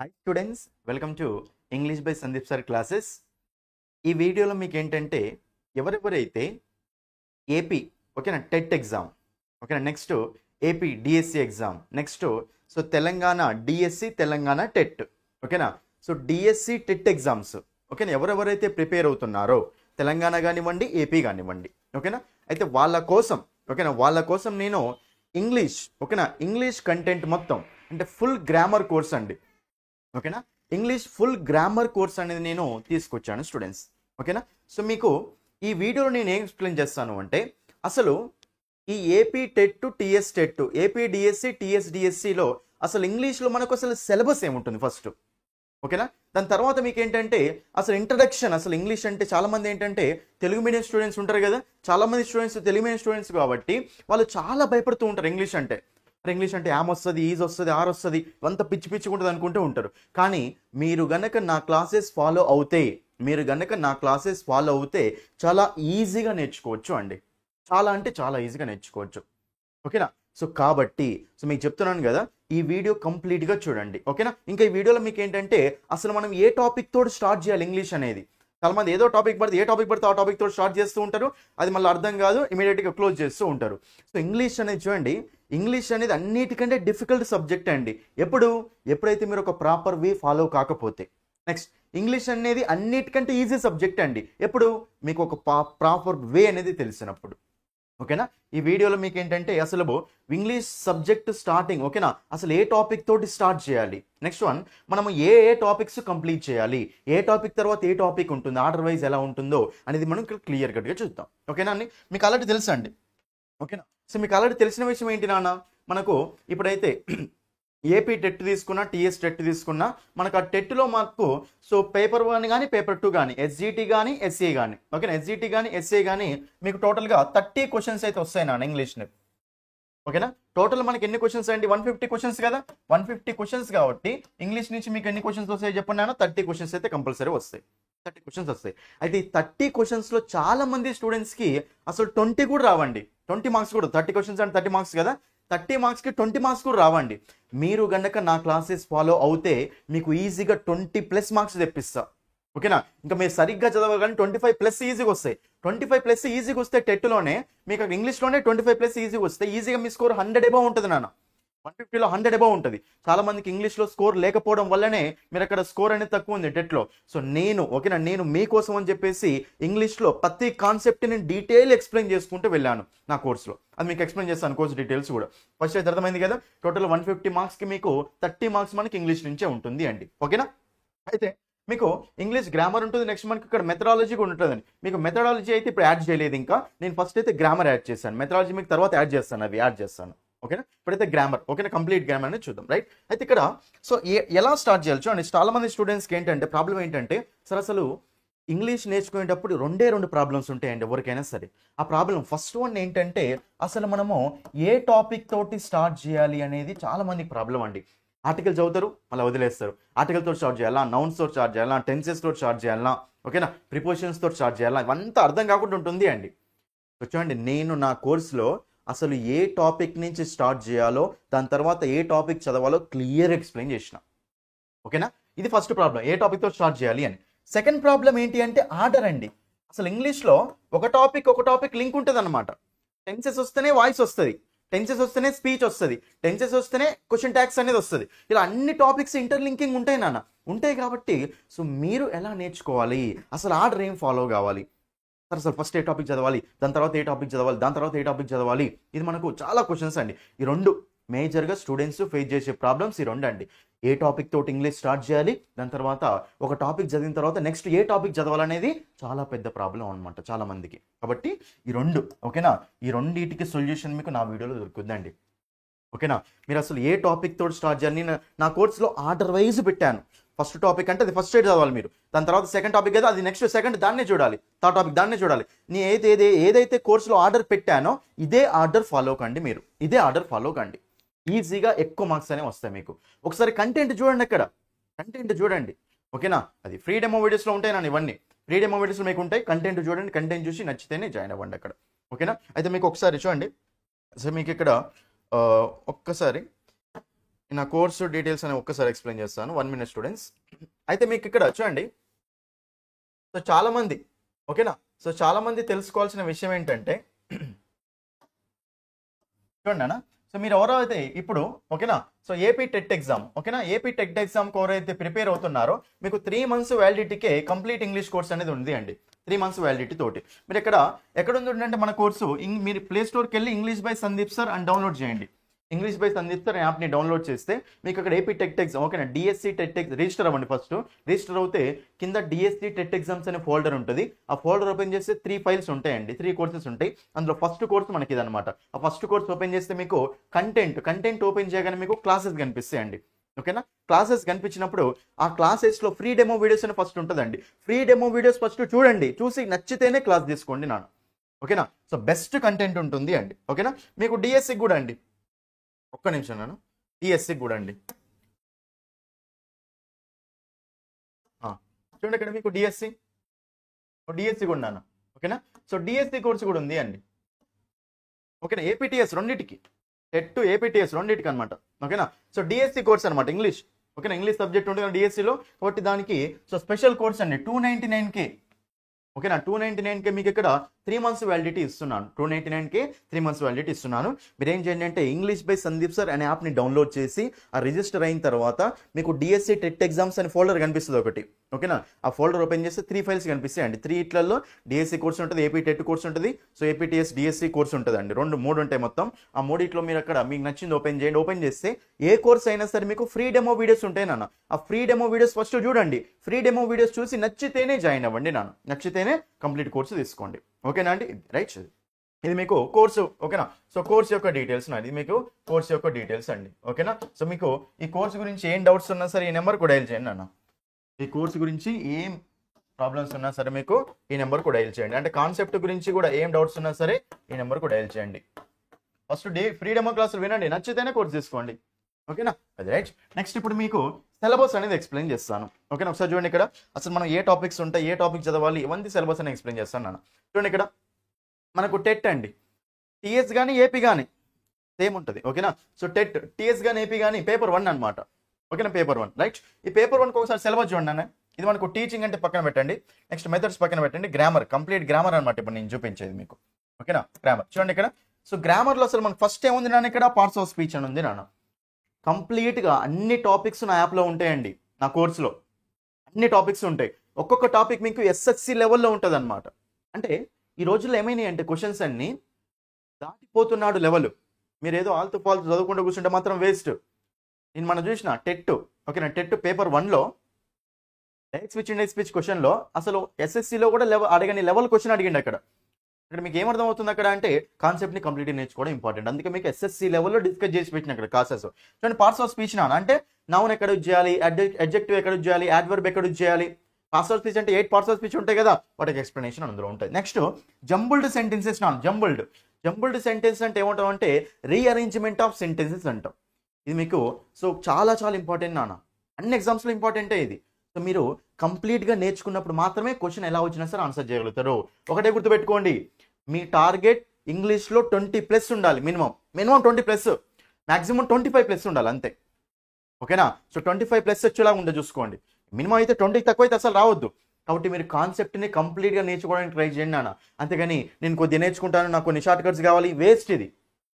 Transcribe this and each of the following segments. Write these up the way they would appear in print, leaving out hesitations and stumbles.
Hi students, welcome to English by Sandeep sir classes. ఈ వీడియోలో మీకు ఏంటంటే ఎవరెవరైతే ఏపీ ఓకేనా టెట్ ఎగ్జామ్ ఓకేనా, next AP DSC exam, next so Telangana DSC Telangana TET ఓకేనా. సో డిఎస్సి టెట్ ఎగ్జామ్స్ ఓకేనా, ఎవరెవరైతే ప్రిపేర్ అవుతున్నారో తెలంగాణ కానివ్వండి ఏపీ కానివ్వండి ఓకేనా, అయితే వాళ్ళ కోసం నేను ఇంగ్లీష్ ఓకేనా, ఇంగ్లీష్ కంటెంట్ మొత్తం అంటే ఫుల్ గ్రామర్ కోర్స్ అండి ఓకేనా. ఇంగ్లీష్ ఫుల్ గ్రామర్ కోర్స్ అనేది నేను తీసుకొచ్చాను స్టూడెంట్స్ ఓకేనా. సో మీకు ఈ వీడియోలో నేను ఏం ఎక్స్ప్లెయిన్ చేస్తాను అంటే అసలు ఈ AP TET TS TET AP DSC TS డిఎస్సిలో అసలు ఇంగ్లీష్లో మనకు అసలు సిలబస్ ఏముంటుంది ఫస్ట్ ఓకేనా. దాని తర్వాత మీకు ఏంటంటే అసలు ఇంట్రడక్షన్, అసలు ఇంగ్లీష్ అంటే చాలామంది ఏంటంటే తెలుగు మీడియం స్టూడెంట్స్ ఉంటారు కదా, చాలామంది స్టూడెంట్స్ తెలుగు మీడియం స్టూడెంట్స్ కాబట్టి వాళ్ళు చాలా భయపడుతూ ఉంటారు ఇంగ్లీష్ అంటే. ఇంగ్లీష్ అంటే యామ్ వస్తుంది, ఈజ్ వస్తుంది, ఆర్ వస్తుంది, అంత పిచ్చి పిచ్చిగా ఉంటుంది అనుకుంటూ ఉంటారు. కానీ మీరు గనక నా క్లాసెస్ ఫాలో అవుతే చాలా ఈజీగా నేర్చుకోవచ్చు అండి, చాలా అంటే చాలా ఈజీగా నేర్చుకోవచ్చు ఓకేనా. సో కాబట్టి మీకు చెప్తున్నాను కదా, ఈ వీడియో కంప్లీట్గా చూడండి ఓకేనా. ఇంకా ఈ వీడియోలో మీకు ఏంటంటే అసలు మనం ఏ టాపిక్ తోటి స్టార్ట్ చేయాలి ఇంగ్లీష్ అనేది. చాలామంది ఏ టాపిక్ పడితే ఆ టాపిక్ తోటి స్టార్ట్ చేస్తూ ఉంటారు, అది మళ్ళీ అర్థం కాదు, ఇమీడియట్గా క్లోజ్ చేస్తూ ఉంటారు. సో ఇంగ్లీష్ అనేది చూడండి, ఇంగ్లీష్ అనేది అన్నిటికంటే డిఫికల్ట్ సబ్జెక్ట్ అండి. ఎప్పుడైతే మీరు ఒక ప్రాపర్ వే ఫాలో కాకపోతే. నెక్స్ట్ ఇంగ్లీష్ అనేది అన్నిటికంటే ఈజీ సబ్జెక్ట్ అండి ఎప్పుడు మీకు ఒక ప్రాపర్ వే అనేది తెలిసినప్పుడు ఓకేనా. ఈ వీడియోలో మీకు ఏంటంటే అసలు ఇంగ్లీష్ సబ్జెక్ట్ స్టార్టింగ్ ఓకేనా, అసలు ఏ టాపిక్ తోటి స్టార్ట్ చేయాలి, నెక్స్ట్ వన్ మనము ఏ టాపిక్స్ కంప్లీట్ చేయాలి, ఏ టాపిక్ తర్వాత ఏ టాపిక్ ఉంటుంది, ఆర్డర్ వైజ్ ఎలా ఉంటుందో అనేది మనం ఇక్కడ క్లియర్ కట్గా చూద్దాం ఓకేనా. అని మీకు ఆల్రెడీ తెలుసు అండి ఓకేనా. సో మీకు ఆల్రెడీ తెలిసిన విషయం ఏంటి నాన్న, మనకు ఇప్పుడైతే ఏపీ టెట్ తీసుకున్నా టీఎస్ టెట్ తీసుకున్నా మనకు ఆ టెట్లో మాకు సో పేపర్ 1 కానీ పేపర్ 2 కానీ ఎస్జిటి కానీ ఎస్ఏ కానీ ఓకేనా, ఎస్జిటి కానీ ఎస్ఏ కానీ మీకు టోటల్గా 30 క్వశ్చన్స్ అయితే వస్తాయి నాన్న ఇంగ్లీష్ని ఓకేనా. టోటల్ మనకి ఎన్ని క్వశ్చన్స్ అండి, 150 క్వశ్చన్స్ కదా, 150 క్వశ్చన్స్ కాబట్టి ఇంగ్లీష్ నుంచి మీకు ఎన్ని క్వశ్చన్స్ వస్తాయి చెప్పండి నాన్న. 30 క్వశ్చన్స్ అయితే కంపల్సరీ వస్తాయి, 30 క్వశ్చన్స్ వస్తాయి. అయితే ఈ 30 క్వశ్చన్స్లో చాలా మంది స్టూడెంట్స్కి అసలు 20 కూడా రావండి, 20 మార్క్స్ కూడా. 30 క్వశ్చన్స్ అంటే 30 మార్క్స్ కదా, 30 మార్క్స్కి 20 మార్క్స్ కూడా రావండి. మీరు గనక నా క్లాసెస్ ఫాలో అవుతే మీకు ఈజీగా 20+ మార్క్స్ తెప్పిస్తా ఓకేనా. ఇంకా మీరు సరిగ్గా చదవగానే 25+ ఈజీగా వస్తాయి. 25+ ఈజీగా వస్తే టెట్లోనే మీకు ఇంగ్లీష్లోనే 25+ ఈజీగా వస్తే ఈజీగా మీ స్కోర్ 100 అబౌవ్ ఉంటుంది నాన్న, 150లో 100 అబౌవ్ ఉంటుంది. చాలా మందికి ఇంగ్లీష్లో స్కోర్ లేకపోవడం వల్లనే మీరు అక్కడ స్కోర్ అనేది తక్కువ ఉంది టెట్లో. సో నేను ఓకేనా, నేను మీకోసం అని చెప్పేసి ఇంగ్లీష్లో ప్రతి కాన్సెప్ట్ నేను డీటెయిల్ ఎక్స్ప్లెయిన్ చేసుకుంటూ వెళ్ళాను నా కోర్సులో. అది మీకు ఎక్స్ప్లెయిన్ చేస్తాను కోర్స్ డీటెయిల్స్ కూడా. ఫస్ట్ అయితే అర్థమైంది కదా, టోటల్ 150 మార్క్స్కి మీకు 30 మార్క్స్ మనకి ఇంగ్లీష్ నుంచే ఉంటుంది అండి ఓకేనా. అయితే మీకు ఇంగ్లీష్ గ్రామర్ ఉంటుంది, నెక్స్ట్ మనకి ఇక్కడ మెథడాలజీ కూడా ఉంటుందండి. మీకు మెథడాలజీ అయితే ఇప్పుడు యాడ్ చేయలేదు, ఇంకా నేను ఫస్ట్ అయితే గ్రామర్ యాడ్ చేశాను, మెథడాలజీ మీకు తర్వాత యాడ్ చేస్తాను ఓకేనా. ఇప్పుడైతే గ్రామర్ ఓకేనా, కంప్లీట్ గ్రామర్ అనేది చూద్దాం రైట్. అయితే ఇక్కడ సో ఎలా స్టార్ట్ చేయాలి చూడండి. చాలా మంది స్టూడెంట్స్కి ఏంటంటే ప్రాబ్లం ఏంటంటే సార్ అసలు ఇంగ్లీష్ నేర్చుకునేటప్పుడు 2 ప్రాబ్లమ్స్ ఉంటాయండి ఎవరికైనా సరే. ఆ ప్రాబ్లం ఫస్ట్ వన్ ఏంటంటే అసలు మనము ఏ టాపిక్ తోటి స్టార్ట్ చేయాలి అనేది చాలా మందికి ప్రాబ్లం అండి. ఆర్టికల్ చదువుతారు మళ్ళీ వదిలేస్తారు, ఆర్టికల్ తోటి స్టార్ట్ చేయాలా, నౌన్స్ తోటి స్టార్ట్ చేయాలా, టెన్సెస్ తోటి స్టార్ట్ చేయాలా ఓకేనా, ప్రిపోజిషన్స్ తోటి స్టార్ట్ చేయాలా, ఇవంతా అర్థం కాకుండా ఉంటుంది అండి. చూడండి, నేను నా కోర్సులో అసలు ఏ టాపిక్ నుంచి స్టార్ట్ చేయాలో దాని తర్వాత ఏ టాపిక్ చదవాలో క్లియర్ ఎక్స్ప్లెయిన్ చేసిన ఓకేనా. ఇది ఫస్ట్ ప్రాబ్లం, ఏ టాపిక్తో స్టార్ట్ చేయాలి అని. సెకండ్ ప్రాబ్లం ఏంటి అంటే ఆర్డర్ అండి. అసలు ఇంగ్లీష్లో ఒక టాపిక్ లింక్ ఉంటుంది అనమాట. టెన్సెస్ వస్తేనే వాయిస్ వస్తుంది, టెన్సెస్ వస్తేనే స్పీచ్ వస్తుంది, టెన్సెస్ వస్తేనే క్వశ్చన్ ట్యాగ్స్ అనేది వస్తుంది. ఇలా అన్ని టాపిక్స్ ఇంటర్లింకింగ్ ఉంటాయి నాన్న, ఉంటాయి కాబట్టి సో మీరు ఎలా నేర్చుకోవాలి, అసలు ఆర్డర్ ఏం ఫాలో కావాలి, అసలు ఫస్ట్ ఏ టాపిక్ చదవాలి, దాని తర్వాత ఏ టాపిక్ చదవాలి, దాని తర్వాత ఏ టాపిక్ చదవాలి, ఇది మనకు చాలా క్వశ్చన్స్ అండి. ఈ 2 మేజర్గా స్టూడెంట్స్ ఫేస్ చేసే ప్రాబ్లమ్స్ ఈ 2 అండి. ఏ టాపిక్ తోటి ఇంగ్లీష్ స్టార్ట్ చేయాలి, దాని తర్వాత ఒక టాపిక్ చదివిన తర్వాత నెక్స్ట్ ఏ టాపిక్ చదవాలనేది చాలా పెద్ద ప్రాబ్లం అనమాట చాలా మందికి. కాబట్టి ఈ 2 ఓకేనా, ఈ 2టికి సొల్యూషన్ మీకు నా వీడియోలో దొరుకుతుందండి ఓకేనా. మీరు అసలు ఏ టాపిక్ తోటి స్టార్ట్ చేయాలి, నేను నా కోర్సులో ఆర్డర్ వైజ్ పెట్టాను. ఫస్ట్ టాపిక్ అంటే అది ఫస్ట్ చదవాలి మీరు, దాని తర్వాత సెకండ్ టాపిక్ అయితే అది నెక్స్ట్ సెకండ్ దాన్నే చూడాలి, థర్డ్ టాపిక్ దాన్నే చూడాలి. నేను ఏదైతే కోర్సులో ఆర్డర్ పెట్టానో ఇదే ఆర్డర్ ఫాలో కండి, మీరు ఇదే ఆర్డర్ ఫాలో కండి, ఈజీగా ఎక్కువ మార్క్స్ అనేవి వస్తాయి మీకు. ఒకసారి కంటెంట్ చూడండి, అక్కడ కంటెంట్ చూడండి ఓకేనా. అది ఫ్రీ డెమో వీడియోస్లో ఉంటాయి నన్ను, ఇవన్నీ ఫ్రీ డెమో వీడియోస్లో మీకు ఉంటాయి. కంటెంట్ చూడండి, కంటెంట్ చూసి నచ్చితేనే జాయిన్ అవ్వండి అక్కడ ఓకేనా. అయితే మీకు ఒకసారి చూడండి, అసలు మీకు ఇక్కడ ఒక్కసారి నా కోర్సు డీటెయిల్స్ అని ఒక్కసారి ఎక్స్ప్లెయిన్ చేస్తాను. 1 minute స్టూడెంట్స్. అయితే మీకు ఇక్కడ చూడండి, సో చాలామంది ఓకేనా, సో చాలామంది తెలుసుకోవాల్సిన విషయం ఏంటంటే చూడండి అన్న, సో మీరు ఎవరో అయితే ఇప్పుడు ఓకేనా, సో ఏపీ టెట్ ఎగ్జామ్ ఓకేనా, ఏపీ టెట్ ఎగ్జామ్కి ఎవరైతే ప్రిపేర్ అవుతున్నారో మీకు 3 months వ్యాలిడిటీకే కంప్లీట్ ఇంగ్లీష్ కోర్స్ అనేది ఉంది అండి. 3 months వ్యాలిడిటీ తోటి మీరు ఎక్కడ ఉంది అంటే మన కోర్సు మీరు ప్లే స్టోర్కి వెళ్ళి ఇంగ్లీష్ బై సందీప్ సార్ అని డౌన్లోడ్ చేయండి. ఇంగ్లీష్ బై సందీప్ సార్ యాప్ని డౌన్లోడ్ చేస్తే మీకు అక్కడ ఏపీ టెట్ ఎగ్జామ్ ఓకేనా, డిఎస్సి టెట్ రిజిస్టర్ అవ్వండి. ఫస్ట్ రిజిస్టర్ అవుతే కింద డిఎస్సి టెట్ ఎగ్జామ్స్ అనే ఫోల్డర్ ఉంటుంది. ఆ ఫోల్డర్ ఓపెన్ చేస్తే 3 files ఉంటాయండి, 3 courses ఉంటాయి. అందులో ఫస్ట్ కోర్స్ మనకి ఇదనమాట. ఆ ఫస్ట్ కోర్స్ ఓపెన్ చేస్తే మీకు కంటెంట్ ఓపెన్ చేయగానే మీకు క్లాసెస్ కనిపిస్తాయండి. ఓకేనా, క్లాసెస్ కనిపించినప్పుడు ఆ క్లాసెస్లో ఫ్రీ డెమో వీడియోస్ అని ఫస్ట్ ఉంటుందండి. ఫ్రీ డెమో వీడియోస్ ఫస్ట్ చూడండి, చూసి నచ్చితేనే క్లాస్ తీసుకోండి నాన్న. ఓకేనా, సో బెస్ట్ కంటెంట్ ఉంటుంది అండి. ఓకేనా, మీకు డిఎస్సి కూడా అండి, ఒక్క నిమిషం నేను డిఎస్సి కూడా అండి. చూడండి ఇక్కడ మీకు డిఎస్సి కూడా ఉన్నాను. ఓకేనా, సో డిఎస్సి కోర్స్ కూడా ఉంది అండి. ఓకేనా, ఏపీటీఎస్ రెండింటికి, టెట్ ఏపీటీఎస్ రెండింటికి అనమాట. ఓకేనా, సో డిఎస్సి కోర్స్ అనమాట ఇంగ్లీష్. ఓకేనా, ఇంగ్లీష్ సబ్జెక్ట్ ఉంటుంది డిఎస్సిలో, కాబట్టి దానికి సో స్పెషల్ కోర్స్ అండి 299K. ఓకేనా, 299K మీకు ఇక్కడ 3 months వ్యాలిడిటీ ఇస్తున్నాను. 299K 3 months వ్యాలిడిటీ ఇస్తున్నాను. మీరు ఏం చేయండి అంటే ఇంగ్లీష్ బై సందీప్ సార్ అనే యాప్ని డౌన్లోడ్ చేసి ఆ రిజిస్టర్ అయిన తర్వాత మీకు డిఎస్సి టెట్ ఎగ్జామ్స్ అనే ఫోల్డర్ కనిపిస్తుంది ఒకటి. ఓకేనా, ఆ ఫోల్డర్ ఓపెన్ చేస్తే 3 files కనిపిస్తాయి అండి. 3 ఇట్లలో డిఎస్సి కోర్స్ ఉంటుంది, ఏపీ టెట్ కోర్స్ ఉంటుంది, సో ఏపీటీఎస్ డిఎస్సి కోర్స్ ఉంటుంది అండి. 3 ఉంటాయి మొత్తం. ఆ 3 మీరు అక్కడ మీకు నచ్చింది ఓపెన్ చేయండి. ఓపెన్ చేస్తే ఏ కోర్స్ అయినా సరే మీకు ఫ్రీ డెమో వీడియోస్ ఉంటాయి నాన్న. ఆ ఫ్రీ డెమో వీడియోస్ ఫస్ట్ చూడండి. ఫ్రీ డెమో వీడియోస్ చూసి నచ్చితేనే జాయిన్ అవ్వండి నాన్న, నచ్చితేనే కంప్లీట్ కోర్సు తీసుకోండి. ఓకేనా అండి, రైట్. ఇది మీకు కోర్సు. ఓకేనా, సో కోర్స్ యొక్క డీటెయిల్స్ ఇది మీకు కోర్స్ యొక్క డీటెయిల్స్ అండి. ఓకేనా, సో మీకు ఈ కోర్సు గురించి ఏం డౌట్స్ ఉన్నా సరే ఈ నెంబర్ కూడా డైల్ చేయండి అన్న. ఈ కోర్సు గురించి ఏం ప్రాబ్లమ్స్ ఉన్నా సరే మీకు ఈ నెంబర్ కూడా డైల్ చేయండి. అంటే కాన్సెప్ట్ గురించి కూడా ఏం డౌట్స్ ఉన్నా సరే ఈ నెంబర్ కూడా డైల్ చేయండి. ఫస్ట్ ఫ్రీ డెమో క్లాసులు వినండి, నచ్చితేనే కోర్స్ తీసుకోండి. ఓకేనా, అది రైట్. నెక్స్ట్ ఇప్పుడు మీకు సిలబస్ అనేది ఎక్స్ప్లెయిన్ చేస్తాను. ఓకేనా, ఒకసారి చూడండి ఇక్కడ అసలు మనం ఏ టాపిక్స్ ఉంటాయి, ఏ టాపిక్ చదవాలి, ఇవన్నీ సిలబస్ అనేది ఎక్స్ప్లెయిన్ చేస్తాను నాన్న. చూడండి ఇక్కడ మనకు టెట్ అండి, టీఎస్ కానీ ఏపీ కానీ సేమ్ ఉంటుంది. ఓకేనా, సో టెట్ టీఎస్ కానీ ఏపీ కానీ పేపర్ 1 అనమాట. ఓకేనా, పేపర్ 1 రైట్. ఈ పేపర్ 1కి ఒకసారి సిలబస్ చూడండి అన్న. ఇది మనకు టీచింగ్ అంటే పక్కన పెట్టండి, నెక్స్ట్ మెథడ్స్ పక్కన పెట్టండి, గ్రామర్ కంప్లీట్ గ్రామర్ అనమాట ఇప్పుడు నేను చూపించేది మీకు. ఓకేనా, గ్రామర్ చూడండి ఇక్కడ. సో గ్రామర్లో అసలు మనకు ఫస్ట్ ఏముంది నాన్న, ఇక్కడ పార్ట్స్ ఆఫ్ స్పీచ్ అని ఉంది నాన్న. కంప్లీట్గా అన్ని టాపిక్స్ నా యాప్లో ఉంటాయండి, నా కోర్సులో అన్ని టాపిక్స్ ఉంటాయి. ఒక్కొక్క టాపిక్ మీకు ఎస్ఎస్సి లెవెల్లో ఉంటుంది అనమాట. అంటే ఈ రోజుల్లో ఏమైనాయి అంటే క్వశ్చన్స్ అన్ని దాటిపోతున్నాడు లెవెల్. మీరు ఏదో ఆల్తు ఫాల్తు చదువుకుంటూ కూర్చుంటే మాత్రం వేస్ట్. నేను మనం చూసిన టెట్, ఓకేనా, టెట్ పేపర్ 1లో డైరెక్ట్ స్పీచ్ ఇండైరెక్ట్ స్పీచ్ క్వశ్చన్లో అసలు ఎస్ఎస్సిలో కూడా అడగని లెవెల్ క్వశ్చన్ అడిగిండి అక్కడ. ఇక్కడ మీకు ఏమర్థం అవుతుంది అక్కడ అంటే కాన్సెప్ట్ని కంప్లీట్గా నేర్చుకోవడం ఇంపార్టెంట్. అందుకే మీకు ఎస్ఎస్సి లెవెల్లో డిస్కస్ చేసి పెట్టిన అక్కడ క్లాసెస్. చూడండి పార్ట్స్ ఆఫ్ స్పీచ్ నాన్న అంటే నౌన్ ఎక్కడ యూజ్ చేయాలి, అడ్జెక్టివ్ ఎక్కడ యూజ్ చేయాలి, యాడ్వర్బ్ ఎక్కడ యూజ్ చేయాలి. పార్ట్స్ ఆఫ్ స్పీచ్ అంటే 8 parts ఆఫ్ స్పీచ్ ఉంటాయి కదా, వాటికి ఎక్స్ప్లెనేషన్ అందులో ఉంటుంది. నెక్స్ట్ జంబుల్డ్ సెంటెన్సెస్ నాన్న. జంబుల్డ్ సెంటెన్స్ అంటే ఏమంటాం అంటే రీఅరేంజ్మెంట్ ఆఫ్ సెంటెన్సెస్ అంటాం. ఇది మీకు సో చాలా చాలా ఇంపార్టెంట్ నాన్న, అన్ని ఎగ్జామ్స్లో ఇంపార్టెంటే ఇది. సో మీరు కంప్లీట్గా నేర్చుకున్నప్పుడు మాత్రమే క్వశ్చన్ ఎలా వచ్చినా సరే ఆన్సర్ చేయగలుగుతారు. ఒకటే గుర్తుపెట్టుకోండి, మీ టార్గెట్ ఇంగ్లీష్లో 20+ ఉండాలి. మినిమం 20+, మ్యాక్సిమం 25+ ఉండాలి అంతే. ఓకేనా, సో 25+ వచ్చేలా ఉండే చూసుకోండి. మినిమం అయితే 20 తక్కువ అయితే అసలు రావద్దు. కాబట్టి మీరు కాన్సెప్ట్ని కంప్లీట్గా నేర్చుకోవడానికి ట్రై చేయండి నాన్న. అంతేగాని నేను కొద్దిగా నేర్చుకుంటాను, నాకు కొన్ని షార్ట్ కట్స్ కావాలి, వేస్ట్ ఇది.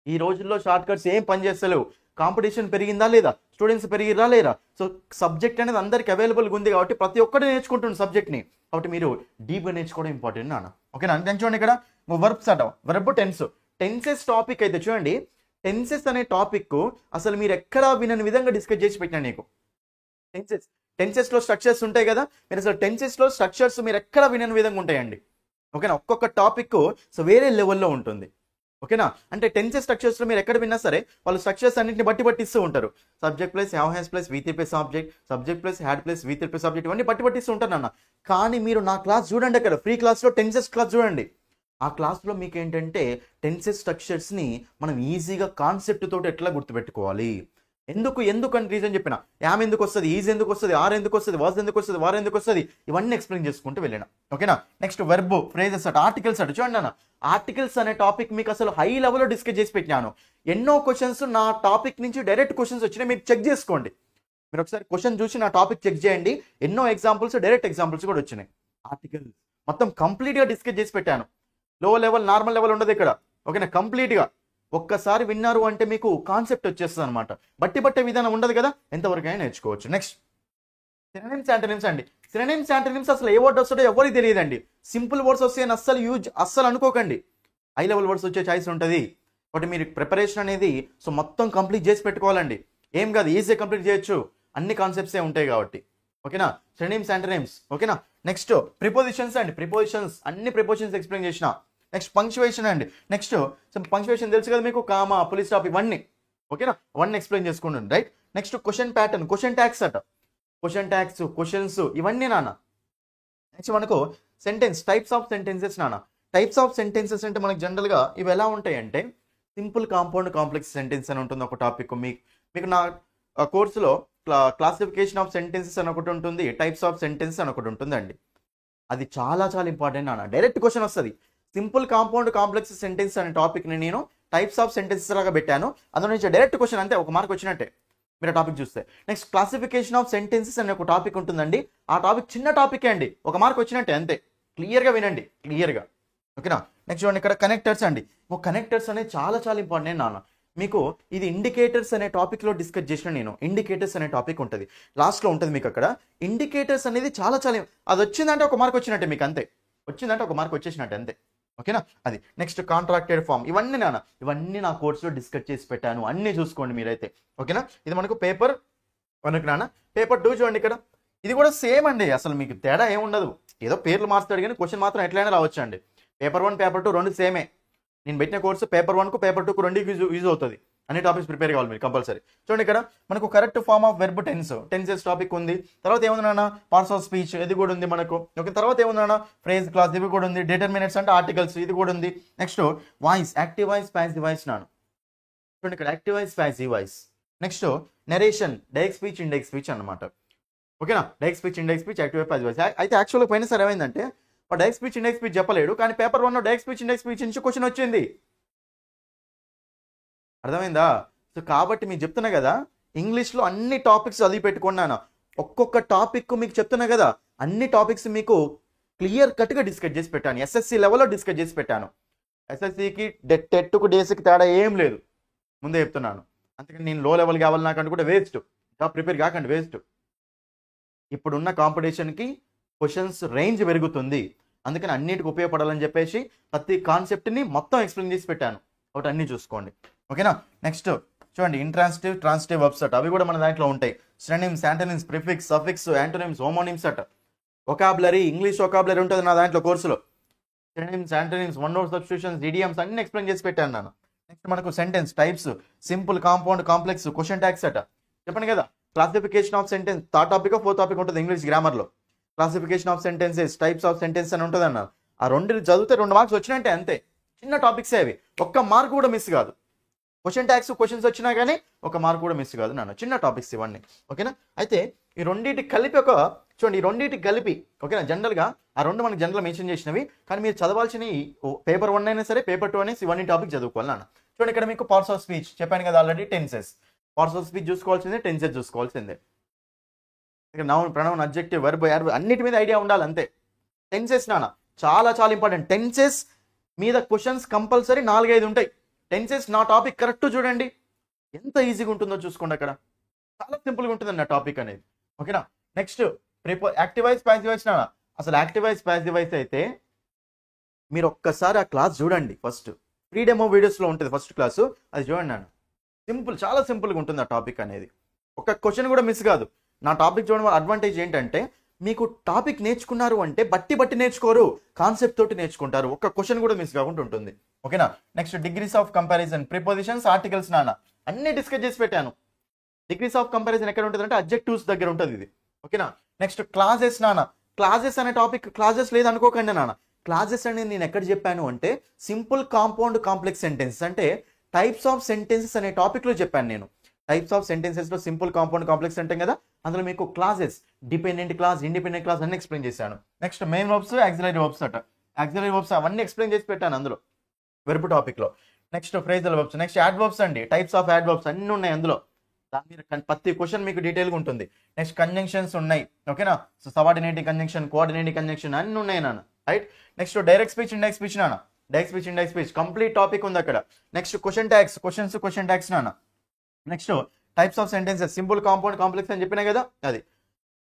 ఈ రోజుల్లో షార్ట్ కట్స్ ఏం పని చేస్తలేవు. కాంపిటీషన్ పెరిగిందా లేదా, స్టూడెంట్స్ పెరిగిరా లేరా, సో సబ్జెక్ట్ అనేది అందరికి అవైలబుల్గా ఉంది కాబట్టి ప్రతి ఒక్కటి నేర్చుకుంటుంది సబ్జెక్ట్ని. కాబట్టి మీరు డీప్గా నేర్చుకోవడం ఇంపార్టెంట్ నాన్న. ఓకేనా, అంటే చూడండి ఇక్కడ వర్బ్స్ అంటాం, వర్బ్ టెన్సెస్ టాపిక్ అయితే చూడండి. టెన్సెస్ అనే టాపిక్ అసలు మీరు ఎక్కడా వినని విధంగా డిస్కస్ చేసి పెట్టినా నీకు. టెన్సెస్లో స్ట్రక్చర్స్ ఉంటాయి కదా, మీరు అసలు టెన్సెస్లో స్ట్రక్చర్స్ మీరు ఎక్కడ వినని విధంగా ఉంటాయండి. ఓకేనా, ఒక్కొక్క టాపిక్ సో వేరే లెవెల్లో ఉంటుంది. ఓకేనా, అంటే టెన్సెస్ స్ట్రక్చర్స్లో మీరు ఎక్కడ విన్నా సరే వాళ్ళు స్ట్రక్చర్స్ అన్నింటిని బట్టిస్తూ ఉంటారు. Subject plus have has plus V3 plus object, subject plus had plus V3 plus object, ఇవన్నీ బట్టిస్తూ ఉంటారు అన్న. కానీ మీరు నా క్లాస్ చూడండి, అక్కడ ఫ్రీ క్లాస్లో టెన్సెస్ క్లాస్ చూడండి. ఆ క్లాస్లో మీకు ఏంటంటే టెన్సెస్ స్ట్రక్చర్స్ని మనం ఈజీగా కాన్సెప్ట్ తోటి ఎట్లా గుర్తుపెట్టుకోవాలి, ఎందుకు ఎందుకు అని రీజన్ చెప్పిన, యామ్ ఎందుకు వస్తుంది, ఈజ్ ఎందుకు వస్తుంది, ఆర్ ఎందుకు వస్తుంది, వాజ్ ఎందుకు వస్తుంది, వార్ ఎందుకు వస్తుంది, ఇవన్నీ ఎక్స్ప్లెయిన్ చేసుకుంటూ వెళ్ళిన. ఓకేనా. నెక్స్ట్ వెర్బ్, ఫ్రేజెస్ అట, ఆర్టికల్స్ అట. చూడండి అన్న, ఆర్టికల్స్ అనే టాపిక్ మీకు అసలు హై లెవెల్లో డిస్కస్ చేసి పెట్టినాను. ఎన్నో క్వశ్చన్స్ నా టాపిక్ నుంచి డైరెక్ట్ క్వశ్చన్స్ వచ్చినాయి, మీరు చెక్ చేసుకోండి. మీరు ఒకసారి క్వశ్చన్ చూసి నా టాపిక్ చెక్ చేయండి. ఎన్నో ఎగ్జాంపుల్స్, డైరెక్ట్ ఎగ్జాంపుల్స్ కూడా వచ్చినాయి. ఆర్టికల్స్ మొత్తం కంప్లీట్గా డిస్కస్ చేసి పెట్టాను. లో లెవెల్, నార్మల్ లెవెల్ ఉండదు ఇక్కడ. ఓకేనా. కంప్లీట్గా ఒక్కసారి విన్నారు అంటే మీకు కాన్సెప్ట్ వచ్చేస్తుంది అనమాట. బట్టి పట్టే విధానం ఉండదు కదా, ఎంతవరకైనా నేర్చుకోవచ్చు. నెక్స్ట్ సినోనిమ్స్, యాంటోనిమ్స్ అండి. సినోనిమ్స్, యాంటోనిమ్స్ అసలు ఏ వర్డ్ వస్తుందో ఎవరికి తెలియదండి. సింపుల్ వర్డ్స్ వస్తాయని అస్సలు అనుకోకండి. హై లెవెల్ వర్డ్స్ వచ్చే ఛాయిస్ ఉంటుంది. కాబట్టి మీరు ప్రిపరేషన్ అనేది సో మొత్తం కంప్లీట్ చేసి పెట్టుకోవాలండి. ఏం కాదు, ఈజీగా కంప్లీట్ చేయొచ్చు, అన్ని కాన్సెప్ట్సే ఉంటాయి కాబట్టి. ఓకేనా. Synonyms, antonyms. ఓకేనా. నెక్స్ట్ ప్రిపోజిషన్స్ అండి. ప్రిపోజిషన్స్ అన్ని ప్రిపోజిషన్స్ ఎక్స్ప్లెయిన్ చేసిన. నెక్స్ట్ పంక్చువేషన్ అండి. నెక్స్ట్ పంక్చువేషన్ తెలుసు కదా మీకు, కామా, పులి స్టాప్, ఇవన్నీ. ఓకేనా. అవన్నీ ఎక్స్ప్లెయిన్ చేసుకుంటుంది. Right. Next question pattern, question tags అట. క్వశ్చన్ ట్యాగ్స్, క్వశ్చన్స్, ఇవన్నీ నాన్న. నెక్స్ట్ మనకు సెంటెన్స్, టైప్స్ ఆఫ్ సెంటెన్సెస్ నాన్న. టైప్స్ ఆఫ్ సెంటెన్సెస్ అంటే మనకు జనరల్గా ఇవి ఎలా ఉంటాయి అంటే, సింపుల్, కాంపౌండ్, కాంప్లెక్స్ సెంటెన్స్ అని ఉంటుంది ఒక టాపిక్. మీకు నా కోర్సులో క్లాసిఫికేషన్ ఆఫ్ సెంటెన్సెస్ అని ఒకటి ఉంటుంది, టైప్స్ ఆఫ్ సెంటెన్సెస్ అని ఒకటి ఉంటుందండి. అది చాలా చాలా ఇంపార్టెంట్ నాన్న. డైరెక్ట్ క్వశ్చన్ వస్తుంది. సింపుల్, కాంపౌండ్, కాంప్లెక్స్ సెంటెన్స్ అనే టాపిక్ని నేను టైప్స్ ఆఫ్ సెంటెన్సెస్ లాగా పెట్టాను. అందులో నుంచి డైరెక్ట్ క్వశ్చన్ అంతే, ఒక మార్క్ వచ్చినట్టే మీరు ఆ టాపిక్ చూస్తే. నెక్స్ట్ క్లాసిఫికేషన్ ఆఫ్ సెంటెన్సెస్ అనే ఒక టాపిక్ ఉంటుందండి. ఆ టాపిక్ చిన్న టాపికే అండి, ఒక మార్క్ వచ్చినట్టే అంతే. క్లియర్గా వినండి, క్లియర్గా. ఓకేనా. నెక్స్ట్ చూడండి ఇక్కడ కనెక్టర్స్ అండి. కనెక్టర్స్ అనేది చాలా చాలా ఇంపార్టెంట్ నాన్న. మీకు ఇది ఇండికేటర్స్ అనే టాపిక్లో డిస్కస్ చేసిన నేను. ఇండికేటర్స్ అనే టాపిక్ ఉంటుంది, లాస్ట్లో ఉంటుంది మీకు అక్కడ. ఇండికేటర్స్ అనేది చాలా చాలా, అది వచ్చిందంటే ఒక మార్క్ వచ్చినట్టే మీకు, అంతే. వచ్చిందంటే ఒక మార్క్ వచ్చేసినట్టే అంతే. ఓకేనా. అది నెక్స్ట్ కాంట్రాక్టెడ్ ఫామ్, ఇవన్నీ నా కోర్సులో డిస్కస్ చేసి పెట్టాను, అన్నీ చూసుకోండి మీరైతే. ఓకేనా. ఇది మనకు పేపర్ 1 నాన్న. పేపర్ 2 చూడండి ఇక్కడ. ఇది కూడా సేమ్ అండి, అసలు మీకు తేడా ఏముండదు. ఏదో పేర్లు మార్చుతాడు కానీ క్వశ్చన్ మాత్రం ఎట్లయినా రావచ్చు అండి. పేపర్ 1, పేపర్ 2 రెండు సేమే. నేను పెట్టిన కోర్సు పేపర్ 1కు, పేపర్ 2కు రెండుకి యూజ్ అవుతుంది. అన్ని టాపిక్స్ ప్రిపేర్ కావాలి మీరు కంపల్సరీ. చూడండి ఇక్కడ మనకు correct form of verb tenses topic ఉంది. తర్వాత ఏముంది నాన్న, పార్ట్స్ ఆఫ్ స్పీచ్, ఇది కూడా ఉంది మనకు. ఓకే. తర్వాత ఏముంది నాన్న, ఫ్రేజ్, క్లాస్, ఇవి కూడా ఉంది. డిటర్మినేట్స్ అంటే ఆర్టికల్స్, ఇది కూడా ఉంది. Next voice, active voice, passive voice నాన్న. చూడండి ఇక్కడ active voice, passive voice. Next narration, direct speech, indirect speech అనమాట. ఓకేనా. Direct speech, indirect speech, active voice, passive voice. అయితే యాక్చువల్గా పోయిన సార్ ఏమైందంటే డైరెక్ట్ స్పీచ్, ఇండైరెక్ట్ స్పీచ్ చెప్పలేడు, కానీ పేపర్ 1లో డైరెక్ట్ స్పీచ్, ఇండైరెక్ట్ స్పీచ్ నుంచి క్వశ్చన్ వచ్చింది. అర్థమైందా. సో కాబట్టి మీకు చెప్తున్నా కదా, ఇంగ్లీష్లో అన్ని టాపిక్స్ చదివి పెట్టుకున్నాను. ఒక్కొక్క టాపిక్ మీకు చెప్తున్నా కదా, అన్ని టాపిక్స్ మీకు క్లియర్ కట్గా డిస్కస్ చేసి పెట్టాను. ఎస్ఎస్సి లెవెల్లో డిస్కస్ చేసి పెట్టాను. ఎస్ఎస్సికి టెట్కు డేస్కి తేడా ఏం లేదు, ముందే చెప్తున్నాను. అందుకని నేను లో లెవెల్ కావాలి నాకంటే కూడా వేస్ట్, జాబ్ ప్రిపేర్ కాకండి, వేస్ట్. ఇప్పుడున్న కాంపిటీషన్కి క్వశ్చన్స్ రేంజ్ పెరుగుతుంది, అందుకని అన్నిటికి ఉపయోగపడాలని చెప్పేసి ప్రతి కాన్సెప్ట్ని మొత్తం ఎక్స్ప్లెయిన్ చేసి పెట్టాను. ఒకటి అన్నీ చూసుకోండి. ఓకేనా. నెక్స్ట్ చూడండి ఇంట్రాన్సిటివ్, ట్రాన్సిటివ్ వర్బ్స్ అట, అవి కూడా మన దాంట్లో ఉంటాయి. Synonyms, antonyms, prefix, suffix, antonyms, homonyms అట. వొకాబులరీ, ఇంగ్లీష్ వొకాబులరీ ఉంటుంది నా దాంట్లో కోర్సులో. Synonyms, antonyms, one word substitutions, idioms అన్ని ఎక్స్ప్లెయిన్ చేసి పెట్టాను నేను. నెక్స్ట్ మనకు sentence types, simple, compound, complex, question tags అట. చెప్పండి కదా, classification of sentence, third topic, fourth topic ఉంటుంది ఇంగ్లీష్ గ్రామర్లో. Classification of sentences, types of sentence అని ఉంటుంది అన్నారు. ఆ రెండు చదివితే 2 మార్క్స్ వచ్చినట్టే అంతే. చిన్న టాపిక్సే అవి, ఒక్క మార్క్ కూడా మిస్ కాదు. క్వశ్చన్ ట్యాగ్స్, క్వశ్చన్స్ వచ్చినా కానీ ఒక మార్క్ కూడా మిస్ కాదు నాన్న. చిన్న టాపిక్స్ ఇవన్నీ. ఓకేనా. అయితే ఈ రెండింటికి కలిపి చూడండి, ఈ రెండింటికి కలిపి ఓకేనా. జనరల్గా ఆ రెండు మనకి జనరల్ మెన్షన్ చేసినవి, కానీ మీరు చదవాల్సినవి పేపర్ 1 అయినా సరే, పేపర్ 2 అనేసి ఇవన్నీ టాపిక్ చదువుకోవాలి నాన్న. చూడండి ఇక్కడ మీకు పార్ట్స్ ఆఫ్ స్పీచ్ చెప్పాను కదా ఆల్రెడీ. టెన్సెస్, పార్ట్స్ ఆఫ్ స్పీచ్ చూసుకోవాల్సిందే, టెన్సెస్ చూసుకోవాల్సిందే. ఇక్కడ noun, pronoun, adjective, verb, adverb అన్నిటి మీద ఐడియా ఉండాలి అంతే. టెన్సెస్ నాన్న చాలా చాలా ఇంపార్టెంట్. టెన్సెస్ మీద క్వశ్చన్స్ కంపల్సరీ 4-5 ఉంటాయి. టెన్సెస్ నా టాపిక్ కరెక్ట్ చూడండి, ఎంత ఈజీగా ఉంటుందో చూసుకోండి. అక్కడ చాలా సింపుల్గా ఉంటుందండి నా టాపిక్ అనేది. ఓకేనా. Next active voice, passive voice నాన్న. అసలు యాక్టివ్ వాయిస్, ప్యాసివ్ వాయిస్ అయితే మీరు ఒక్కసారి ఆ క్లాస్ చూడండి. ఫస్ట్ ఫ్రీ డెమో వీడియోస్లో ఉంటుంది ఫస్ట్ క్లాసు, అది చూడండి నాన్న. సింపుల్, చాలా సింపుల్గా ఉంటుంది ఆ టాపిక్ అనేది. ఒక క్వశ్చన్ కూడా మిస్ కాదు. నా టాపిక్ చూడడం అడ్వాంటేజ్ ఏంటంటే, మీకు టాపిక్ నేర్చుకున్నారు అంటే బట్టి నేర్చుకోరు, కాన్సెప్ట్ తోటి నేర్చుకుంటారు. ఒక్క క్వశ్చన్ కూడా మిస్ కాకుండా ఉంటుంది. ఓకేనా. Next degrees of comparison, prepositions, articles నాన్న అన్ని డిస్కస్ చేసి పెట్టాను. డిగ్రీస్ ఆఫ్ కంపారిజన్ ఎక్కడ ఉంటుంది అంటే అడ్జెక్టివ్స్ దగ్గర ఉంటుంది ఇది. ఓకేనా. నెక్స్ట్ క్లాజెస్ నాన్న. క్లాజెస్ అనే టాపిక్, క్లాజెస్ లేదనుకోకండి నాన్న. క్లాజెస్ అనేది నేను ఎక్కడ చెప్పాను అంటే సింపుల్, కాంపౌండ్, కాంప్లెక్స్ సెంటెన్సెస్ అంటే టైప్స్ ఆఫ్ సెంటెన్సెస్ అనే టాపిక్లో చెప్పాను నేను. టైప్స్ ఆఫ్ సెంటెన్సెస్లో సింపుల్, కాంపౌండ్, కాంప్లెక్స్ అంటాం కదా, అందులో మీకు clauses, dependent clause, independent clause అన్ని ఎక్స్ప్లెయిన్ చేశాను. Next main verbs, auxiliary verbs అట, ఆక్సిలరీ వర్బ్స్ అవన్నీ ఎక్స్ప్లెయిన్ చేసి పెట్టాను అందులో వెర్బ్ టాపిక్లో. Next phrasal verbs, next add verbs అండి, టైప్స్ ఆఫ్ యాడ్ వర్బ్స్ అన్ని ఉన్నాయి అందులో. దాని మీద ప్రతి క్వశ్చన్ మీకు డీటెయిల్గా ఉంటుంది. నెక్స్ట్ కంజంక్షన్స్ ఉన్నాయి, ఓకేనా. So subordinating conjunction, coordinating conjunction అన్ని ఉన్నాయి నాన్న, right. Next direct speech, indirect speech నాన్న, direct speech, indirect speech complete topic ఉంది అక్కడ. Next question tags, questions, question tags నాన్న. Next types of sentences, simple, compound, complex అని చెప్పినా కదా అది.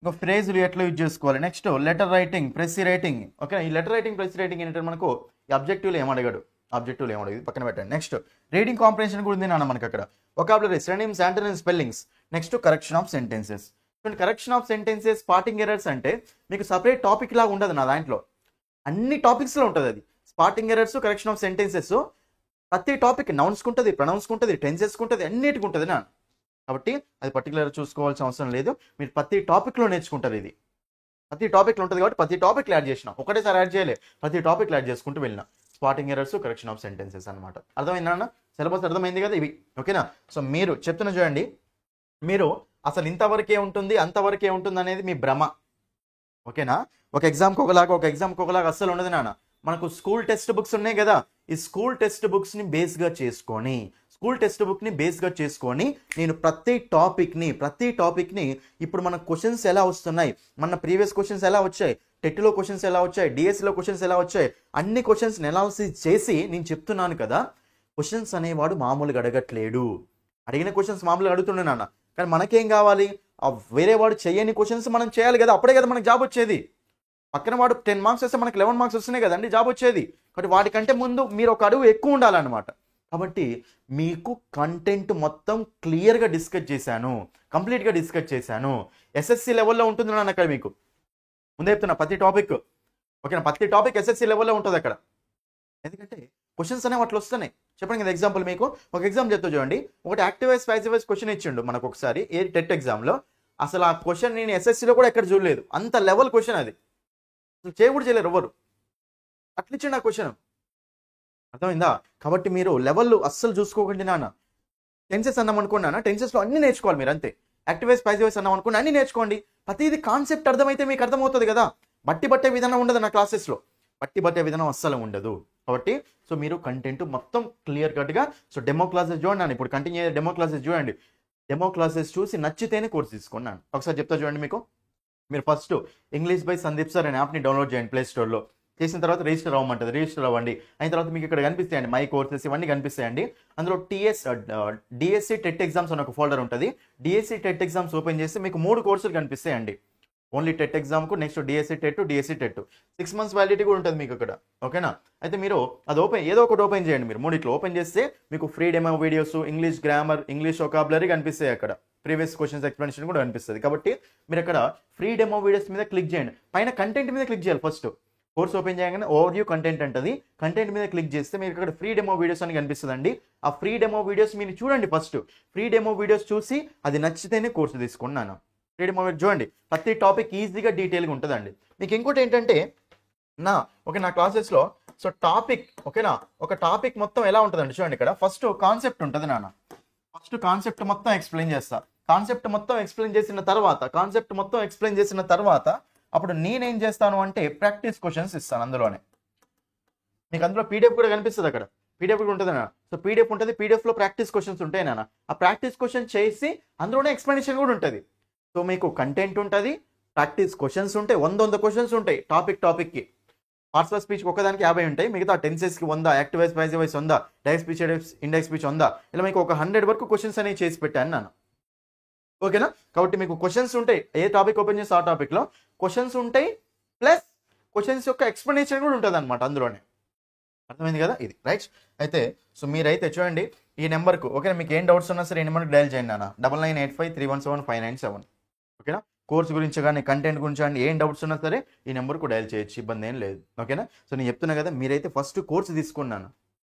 ఇంకా ఫ్రేజులు ఎట్లా యూజ్ చేసుకోవాలి. Next letter writing, precis writing, okay. ఈ లెటర్ రైటింగ్, ప్రెసీ రైటింగ్ ఏంటంటే మనకు అబ్జెక్టివ్లో ఏమడగాడు, ఆబ్జెక్టివ్లో ఏమడగదు, పక్కన పెట్టండి. నెక్స్ట్ రీడింగ్ కాంప్రిహెన్షన్ కూడా ఉంది నాన్న మనకి అక్కడ. Vocabulary, synonyms, antonyms, spellings. Next correction of sentences. Correction of sentences, spotting errors అంటే మీకు సపరేట్ టాపిక్ లాగా ఉండదు నా దాంట్లో, అన్ని టాపిక్స్లో ఉంటుంది అది. Spotting errors, correction of sentences ప్రతి టాపిక్, నౌన్స్కి ఉంటుంది, ప్రొనౌన్స్కి ఉంటుంది, టెన్సెస్కి ఉంటుంది, అన్నిటికి ఉంటుంది నా. కాబట్టి అది పర్టికులర్ చూసుకోవాల్సిన అవసరం లేదు, మీరు ప్రతి టాపిక్లో నేర్చుకుంటారు. ఇది ప్రతి టాపిక్లో ఉంటుంది కాబట్టి ప్రతి టాపిక్లో యాడ్ చేసిన, ఒకటేసారి యాడ్ చేయలే, ప్రతి టాపిక్లో యాడ్ చేసుకుంటూ వెళ్ళిన. Spotting errors, correction of sentences అనమాట. అర్థమైందా? సిలబస్ అర్థమైంది కదా ఇవి, ఓకేనా. సో మీరు చెప్తున్నా చూడండి, మీరు అసలు ఇంతవరకే ఉంటుంది, అంతవరకే ఉంటుంది అనేది మీ భ్రమ, ఓకేనా. ఒక ఎగ్జామ్కి ఒకలాగా, ఒక ఎగ్జామ్కి ఒకలాగా అస్సలు ఉండదు నాన్న. మనకు స్కూల్ టెక్స్ట్ బుక్స్ ఉన్నాయి కదా, ఈ స్కూల్ టెక్స్ట్ బుక్స్ని బేస్గా చేసుకొని, నేను ప్రతి టాపిక్ని ఇప్పుడు మన క్వశ్చన్స్ ఎలా వస్తున్నాయి, మన ప్రీవియస్ క్వశ్చన్స్ ఎలా వచ్చాయి, టెట్లో క్వశ్చన్స్ ఎలా వచ్చాయి, డిఎస్సిలో క్వశ్చన్స్ ఎలా వచ్చాయి, అన్ని క్వశ్చన్స్ అనాలిసిస్ చేసి నేను చెప్తున్నాను కదా. క్వశ్చన్స్ అనేవాడు మామూలుగా అడగట్లేడు, అడిగిన క్వశ్చన్స్ మామూలుగా అడుగుతుండే నాన్న. కానీ మనకేం కావాలి, వేరే వాడు చేయని క్వశ్చన్స్ మనం చేయాలి కదా, అప్పుడే కదా మనకు జాబ్ వచ్చేది. పక్కన వాడు 10 మార్క్స్ వస్తే మనకు 11 మార్క్స్ వస్తున్నాయి కదండి జాబ్ వచ్చేది. కాబట్టి వాటికంటే ముందు మీరు ఒక అడుగు ఎక్కువ ఉండాలన్నమాట. కాబట్టి మీకు కంటెంట్ మొత్తం క్లియర్గా డిస్కస్ చేశాను, కంప్లీట్గా డిస్కస్ చేశాను. ఎస్ఎస్సి లెవెల్లో ఉంటుంది నాన్న అక్కడ, మీకు ముందే చెప్తున్నా ప్రతి టాపిక్, ఓకేనా. ప్రతి టాపిక్ ఎస్ఎస్సి లెవెల్లో ఉంటుంది అక్కడ, ఎందుకంటే క్వశ్చన్స్ అనేవి అట్లా వస్తున్నాయి. చెప్పండి కదా ఎగ్జాంపుల్, మీకు ఒక ఎగ్జామ్ చెప్తా చూడండి. ఒకటి యాక్టివైజ్ ప్యాసివైజ్ క్వశ్చన్ ఇచ్చిండు మనకు ఒకసారి టెట్ ఎగ్జామ్లో. అసలు ఆ క్వశ్చన్ నేను ఎస్ఎస్సిలో కూడా ఎక్కడ చూడలేదు, అంత లెవెల్ క్వశ్చన్ అది, అసలు చేయకూడదు, చేయలేరు ఎవరు, అట్లా ఇచ్చిండు ఆ క్వశ్చన్. అర్థమైందా? కాబట్టి మీరు లెవెల్ అస్సలు చూసుకోకండి నాన్న. టెన్సెస్ అన్నాం అనుకున్నానా, టెన్సెస్లో అన్ని నేర్చుకోవాలి మీరు, అంతే. యాక్టివైజ్ ప్యాసివైజ్ అన్నాం అనుకున్నా అన్ని నేర్చుకోండి. ప్రతిది కాన్సెప్ట్ అర్థమైతే మీకు అర్థమవుతుంది కదా. బట్టే విధానం ఉండదు నా క్లాసెస్లో, బట్టే విధానం అస్సలు ఉండదు. కాబట్టి సో మీరు కంటెంట్ మొత్తం క్లియర్ కట్గా, సో డెమో క్లాసెస్ చూడండి, ఇప్పుడు కంటిన్యూ అయ్యే డెమో క్లాసెస్ చూడండి. డెమో క్లాసెస్ చూసి నచ్చితేనే కోర్స్ తీసుకున్నాను. ఒకసారి చెప్తా చూడండి మీకు. మీరు first English by Sandeep sir అనే యాప్ని డౌన్లోడ్ చేయండి ప్లే స్టోర్లో. చేసిన తర్వాత రిజిస్టర్ అవ్వమంటుంది, రిజిస్టర్ అవ్వండి. అయిన తర్వాత మీకు ఇక్కడ కనిపిస్తాయండి మై కోర్సెస్, ఇవన్నీ కనిపిస్తాయండి. అందులో డిఎస్సి టెట్ ఎగ్జామ్స్ అని ఒక ఫోల్డర్ ఉంటుంది. డిఎస్సి టెట్ ఎగ్జామ్స్ ఓపెన్ చేస్తే మీకు 3 కోర్సులు కనిపిస్తాయండి. ఓన్లీ టెట్ ఎగ్జామ్కు, next DSC TET 6 months validity కూడా ఉంటుంది మీకు ఇక్కడ, ఓకేనా. అయితే మీరు అది ఏదో ఒకటి ఓపెన్ చేయండి. మీరు 3 ఓపెన్ చేస్తే మీకు free demo videos, English grammar, English vocabulary కనిపిస్తాయి అక్కడ. ప్రీవియస్ క్వశ్చన్స్ ఎక్స్ప్లెనేషన్ కూడా కనిపిస్తుంది. కాబట్టి మీరు అక్కడ ఫ్రీ డెమో వీడియోస్ మీద క్లిక్ చేయండి. పైన కంటెంట్ మీద క్లిక్ చేయాలి. ఫస్ట్ కోర్స్ ఓపెన్ చేయగానే ఓవర్ వ్యూ కంటెంట్ అంటది. కంటెంట్ మీద క్లిక్ చేస్తే మీకు ఇక్కడ ఫ్రీ డెమో వీడియోస్ అని కనిపిస్తుందండి. ఆ ఫ్రీ డెమో వీడియోస్ మీరు చూడండి. ఫస్ట్ ఫ్రీ డెమో వీడియోస్ చూసి అది నచ్చితేనే కోర్సు తీసుకున్నాను. ఫ్రీ డెమో వీడియో చూడండి, ప్రతి టాపిక్ ఈజీగా డీటెయిల్గా ఉంటుందండి. మీకు ఇంకోటి ఏంటంటే నా క్లాసెస్లో సో టాపిక్, ఓకేనా, ఒక టాపిక్ మొత్తం ఎలా ఉంటుందండి చూడండి. ఇక్కడ ఫస్ట్ కాన్సెప్ట్ ఉంటుంది నాన్న. ఫస్ట్ కాన్సెప్ట్ మొత్తం ఎక్స్ప్లెయిన్ చేస్తా. కాన్సెప్ట్ మొత్తం ఎక్స్ప్లెయిన్ చేసిన తర్వాత అప్పుడు నేనేం చేస్తాను అంటే ప్రాక్టీస్ క్వశ్చన్స్ ఇస్తాను. అందులోనే మీకు అందులో పీడిఎఫ్ కూడా కనిపిస్తుంది. అక్కడ పీడిఎఫ్ కూడా ఉంటుంది నాన్న. సో పీడిఎఫ్ ఉంటుంది, పీడిఎఫ్లో ప్రాక్టీస్ క్వశ్చన్స్ ఉంటాయి నాన్న. ఆ ప్రాక్టీస్ క్వశ్చన్ చేసి అందులోనే ఎక్స్ప్లెనేషన్ కూడా ఉంటుంది. సో మీకు కంటెంట్ ఉంటుంది, ప్రాక్టీస్ క్వశ్చన్స్ ఉంటాయి, 100 క్వశ్చన్స్ ఉంటాయి టాపిక్కి. పార్ట్స్ ఆఫ్ స్పీచ్ ఒకదానికి 50 ఉంటాయి, మిగతా టెన్సెస్కి 100, active voice passive voice 100, direct speech, indirect speech 100, ఇలా మీకు ఒక 100 వరకు క్వశ్చన్స్ అనేవి చేసి పెట్టాను నాన్న, ఓకేనా. కాబట్టి మీకు క్వశ్చన్స్ ఉంటాయి, ఏ టాపిక్ ఓపెన్ చేస్తే ఆ టాపిక్లో క్వశ్చన్స్ ఉంటాయి, ప్లస్ క్వశ్చన్స్ యొక్క ఎక్స్ప్లెనేషన్ కూడా ఉంటుంది అనమాట అందులోనే. అర్థమైంది కదా ఇది, రైట్. అయితే సో మీరైతే చూడండి ఈ నెంబర్కు, ఓకేనా, మీకు ఏం డౌట్స్ ఉన్నా సరే ఈ నెంబర్కి డయల్ చేయండి నాన్న, 9985317597, ఓకేనా. కోర్స్ గురించి కానీ కంటెంట్ గురించి కానీ ఏం డౌట్స్ ఉన్నా సరే ఈ నెంబర్కు డయల్ చేయొచ్చు, ఇబ్బంది ఏం లేదు, ఓకేనా. సో నేను చెప్తున్నా కదా, మీరైతే ఫస్ట్ కోర్సు తీసుకున్నాను,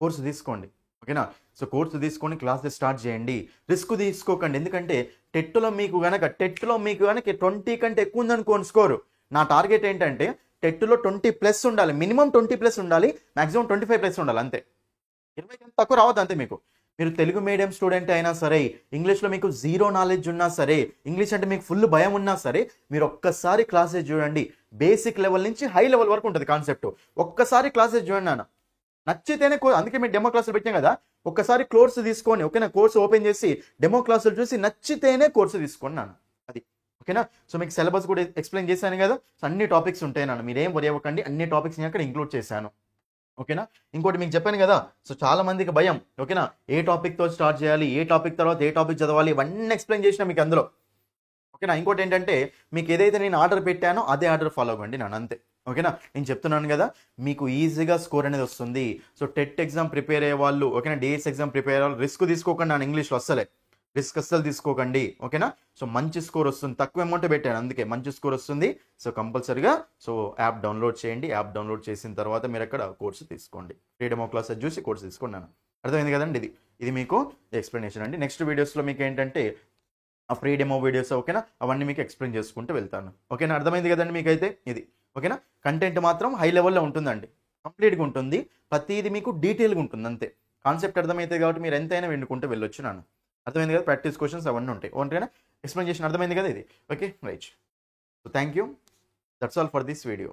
కోర్సు తీసుకోండి, ఓకేనా. సో కోర్సు తీసుకొని క్లాసెస్ స్టార్ట్ చేయండి, రిస్క్ తీసుకోకండి. ఎందుకంటే టెట్లో మీకు కనుక 20 కంటే ఎక్కువ ఉందనుకోండి స్కోరు, నా టార్గెట్ ఏంటంటే టెట్లో 20+ ఉండాలి, మినిమం 20+ ఉండాలి, మాక్సిమం 25+ ఉండాలి, అంతే. 20 కంటే తక్కువ రావద్దు అంతే మీకు. మీరు తెలుగు మీడియం స్టూడెంట్ అయినా సరే, ఇంగ్లీష్లో మీకు జీరో నాలెడ్జ్ ఉన్నా సరే, ఇంగ్లీష్ అంటే మీకు ఫుల్ భయం ఉన్నా సరే, మీరు ఒక్కసారి క్లాసెస్ చూడండి. బేసిక్ లెవెల్ నుంచి హై లెవెల్ వరకు ఉంటుంది కాన్సెప్ట్. ఒక్కసారి క్లాసెస్ చూడండి నాన్న, నచ్చితేనే అందుకే మీరు డెమో క్లాసులు పెట్టాం కదా, ఒక్కసారి కోర్సు తీసుకొని ఓకేనా, కోర్సు ఓపెన్ చేసి డెమో క్లాసులు చూసి నచ్చితేనే కోర్సు తీసుకోండి నాన్న. అది ఓకేనా. సో మీకు సిలబస్ కూడా ఎక్స్ప్లెయిన్ చేశాను కదా, సో అన్ని టాపిక్స్ ఉంటాయి నాన్న, మీరేం వరి అవ్వకండి, అన్ని టాపిక్స్ నేను అక్కడ ఇంక్లూడ్ చేశాను. ఓకేనా. ఇంకోటి మీకు చెప్పాను కదా, సో చాలా మందికి భయం ఓకేనా, ఏ టాపిక్తో స్టార్ట్ చేయాలి, ఏ టాపిక్ తర్వాత ఏ టాపిక్ చదవాలి, ఇవన్నీ ఎక్స్ప్లెయిన్ చేసిన మీకు అందులో. ఓకేనా. ఇంకోటి ఏంటంటే మీకు ఏదైతే నేను ఆర్డర్ పెట్టానో అదే ఆర్డర్ ఫాలో అవ్వండి నాన్న, అంతే. ఓకేనా. నేను చెప్తున్నాను కదా, మీకు ఈజీగా స్కోర్ అనేది వస్తుంది. సో టెట్ ఎగ్జామ్ ప్రిపేర్ అయ్యే వాళ్ళు ఓకేనా, డిఎస్ ఎగ్జామ్ ప్రిపేర్ అయ్యే వాళ్ళు రిస్క్ తీసుకోకండి నాన్న, ఇంగ్లీష్లో అస్సలే రిస్క్ అస్సలు తీసుకోకండి. ఓకేనా. సో మంచి స్కోర్ వస్తుంది, తక్కువ అమౌంట్ పెట్టాను అందుకే మంచి స్కోర్ వస్తుంది. సో కంపల్సరీగా సో యాప్ డౌన్లోడ్ చేయండి. యాప్ డౌన్లోడ్ చేసిన తర్వాత మీరు అక్కడ కోర్సు తీసుకోండి, ఫ్రీ డెమో క్లాస్ చూసి కోర్సు తీసుకున్నాను. అర్థమైంది కదండి. ఇది మీకు ఎక్స్ప్లెనేషన్ అండి. నెక్స్ట్ వీడియోస్లో మీకు ఏంటంటే ఆ ఫ్రీ డెమో వీడియోస్ ఓకేనా, అవన్నీ మీకు ఎక్స్ప్లెయిన్ చేసుకుంటూ వెళ్తాను. ఓకేనా. అర్థమైంది కదండి మీకైతే ఇది. ఓకేనా. కంటెంట్ మాత్రం హై లెవెల్లో ఉంటుందండి, కంప్లీట్గా ఉంటుంది, ప్రతిది మీకు డీటెయిల్గా ఉంటుంది అంతే. కాన్సెప్ట్ అర్థమవుతుంది కాబట్టి మీరు ఎంతైనా వెండుకుంటూ వెళ్ళొచ్చు నాన్న. అర్థమైంది కదా, ప్రాక్టీస్ క్వశ్చన్స్ అవన్నీ ఉంటాయి. ఓకేనా. ఎక్స్ప్లెయిన్ చేసిన అర్థమైంది కదా ఇది. Okay right. So thank you, that's all for this video.